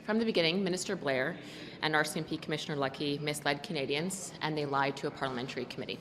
From the beginning, Minister Blair and RCMP Commissioner Lucky misled Canadians, and they lied to a parliamentary committee.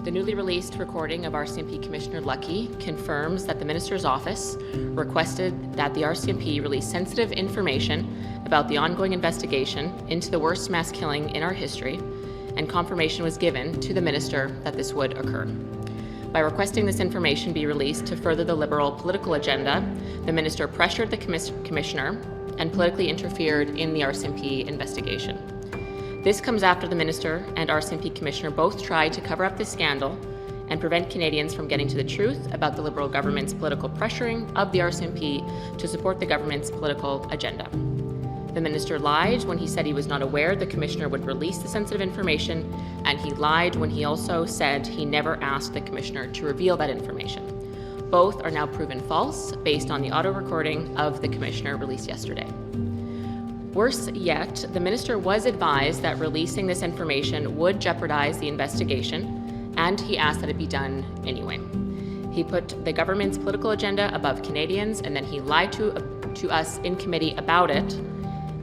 The newly released recording of RCMP Commissioner Lucky confirms that the Minister's office requested that the RCMP release sensitive information about the ongoing investigation into the worst mass killing in our history, and confirmation was given to the Minister that this would occur. By requesting this information be released to further the Liberal political agenda, the Minister pressured the Commissioner and politically interfered in the RCMP investigation. This comes after the Minister and RCMP Commissioner both tried to cover up this scandal and prevent Canadians from getting to the truth about the Liberal government's political pressuring of the RCMP to support the government's political agenda. The Minister lied when he said he was not aware the Commissioner would release the sensitive information, and he lied when he also said he never asked the Commissioner to reveal that information. Both are now proven false based on the audio recording of the Commissioner released yesterday. Worse yet, the Minister was advised that releasing this information would jeopardize the investigation, and he asked that it be done anyway. He put the government's political agenda above Canadians, and then he lied to us in committee about it,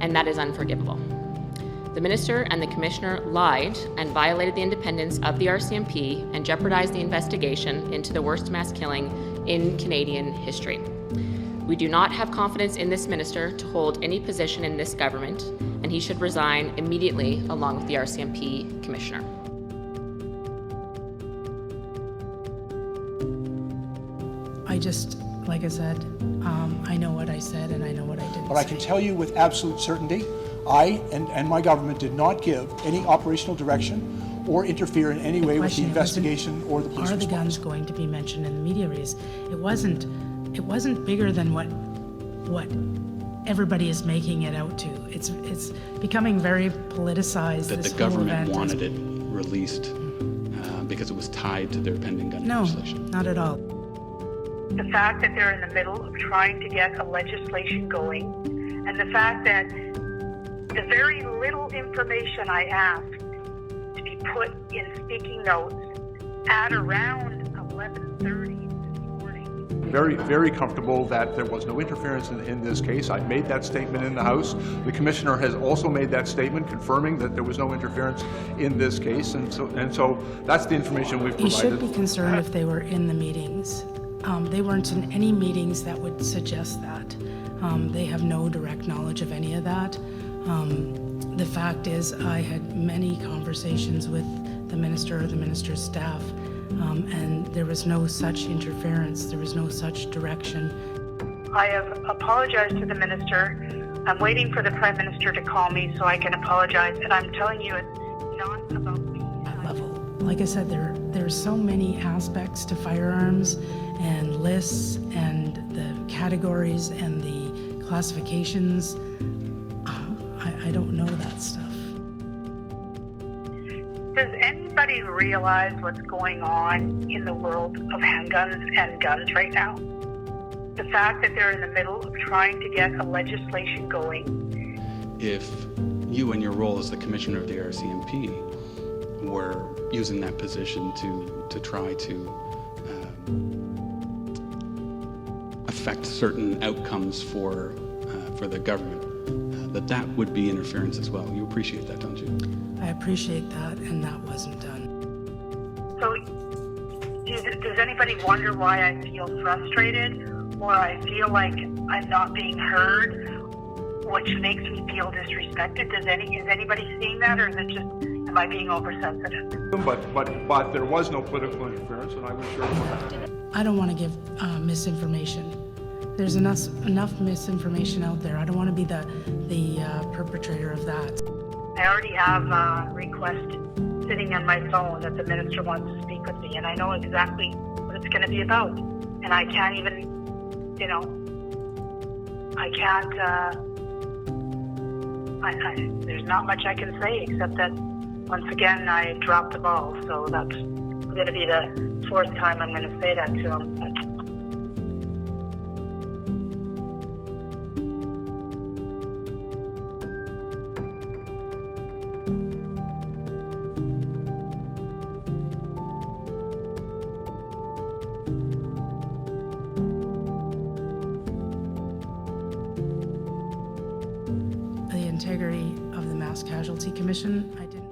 and that is unforgivable. The Minister and the Commissioner lied and violated the independence of the RCMP and jeopardized the investigation into the worst mass killing in Canadian history. We do not have confidence in this Minister to hold any position in this government, and he should resign immediately along with the RCMP Commissioner. Like I said, I know what I said and I know what I didn't But I can tell you with absolute certainty, I and my government did not give any operational direction or interfere in any way with the investigation or the police response. Are the guns going to be mentioned in the media release? It wasn't bigger than what everybody is making it out to. It's becoming very politicized. That the government wanted it released because it was tied to their pending gun legislation. No, not at all. The fact that they're in the middle of trying to get a legislation going, and the fact that the very little information I asked to be put in speaking notes at around 11:30. Very, very comfortable that there was no interference in this case. I made that statement in the House. The Commissioner has also made that statement confirming that there was no interference in this case, and so that's the information we've provided. You should be concerned if they were in the meetings. They weren't in any meetings that would suggest that. They have no direct knowledge of any of that. The fact is, I had many conversations with the Minister or the Minister's staff, and there was no such interference, there was no such direction. I have apologized to the Minister. I'm waiting for the Prime Minister to call me so I can apologize, and I'm telling you it's not about me. That level. Like I said, there's so many aspects to firearms and lists and the categories and the classifications. I don't know that stuff. Does anybody realize what's going on in the world of handguns and guns right now? The fact that they're in the middle of trying to get a legislation going. If you in your role as the Commissioner of the RCMP were using that position to try to affect certain outcomes for the government, that would be interference as well. You appreciate that, don't you? I appreciate that, and that wasn't done. So, does anybody wonder why I feel frustrated, or I feel like I'm not being heard, which makes me feel disrespected? Is anybody seeing that, or is it just, am I being oversensitive? But there was no political interference, and I was sure of that. I don't want to give misinformation. There's enough misinformation out there. I don't want to be the perpetrator of that. I already have a request sitting on my phone that the Minister wants to speak with me, and I know exactly what it's going to be about. And I can't even, there's not much I can say except that once again I dropped the ball. So that's going to be the fourth time I'm going to say that to him. But the integrity of the Mass Casualty Commission, I didn't